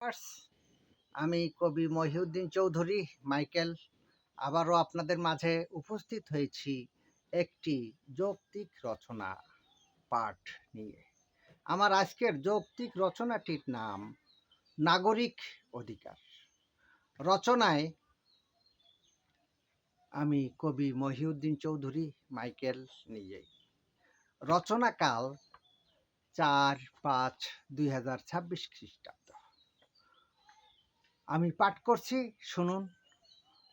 Viewers, আমি কবি Mohiuddin Chowdhury Michael আবারও আপনাদের মাঝে উপস্থিত হয়েছি একটি যৌক্তিক রচনা পাঠ নিয়ে। আমার আজকের যৌক্তিক রচনাটির নাম নাগরিক অধিকার। রচনায় আমি কবি মহিউদ্দিন চৌধুরী মাইকেল নিজেই। রচনাকাল 4-5-2026 খ্রিস্টাব্দ। আমি পাঠ করছি, শুনুন।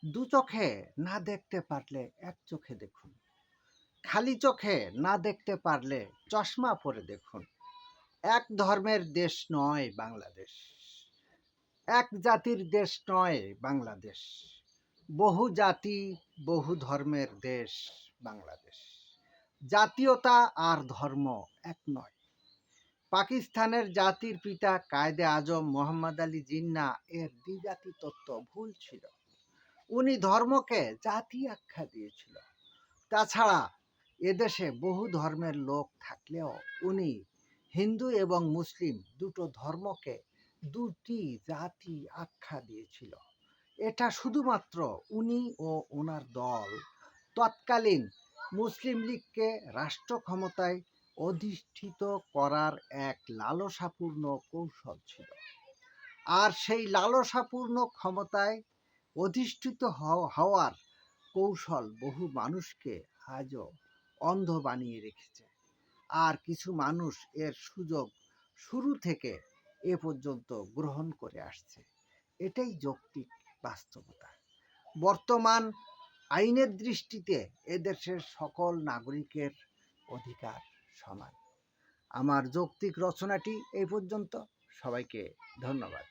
দু চোখে না দেখতে পারলে এক চোখে দেখুন, খালি চোখে না দেখতে পারলে চশমা পরে দেখুন। এক ধর্মের দেশ নয় বাংলাদেশ, এক জাতির দেশ নয় বাংলাদেশ, বহু জাতি বহু ধর্মের দেশ বাংলাদেশ। জাতীয়তা আর ধর্ম এক নয়। পাকিস্তানের জাতির পিতা কায়েদে আজম মোহাম্মদ আলী জিন্নাহ এর দ্বিজাতি তত্ত্ব ভুল ছিল। উনি ধর্মকে জাতি আখ্যা দিয়েছিল। তাছাড়া এদেশে বহু ধর্মের লোক থাকলেও উনি হিন্দু এবং মুসলিম দুটো ধর্মকে দুটি জাতি আখ্যা দিয়েছিল। এটা শুধুমাত্র উনি ও ওনার দল তৎকালীন মুসলিম লীগকে রাষ্ট্র ক্ষমতায় অধিষ্ঠিত করার এক লালসাপূর্ণ কৌশল ছিল। আর সেই লালসাপূর্ণ ক্ষমতায় অধিষ্ঠিত হওয়ার কৌশল বহু মানুষকে আজও অন্ধ বানিয়ে রেখেছে। আর কিছু মানুষ এর সুযোগ শুরু থেকে এ পর্যন্ত গ্রহণ করে আসছে। এটাই যৌক্তিক বাস্তবতা। বর্তমান আইনের দৃষ্টিতে এদেশের সকল নাগরিকের অধিকার সমান। আমার যৌক্তিক রচনাটি এই পর্যন্ত। সবাইকে ধন্যবাদ।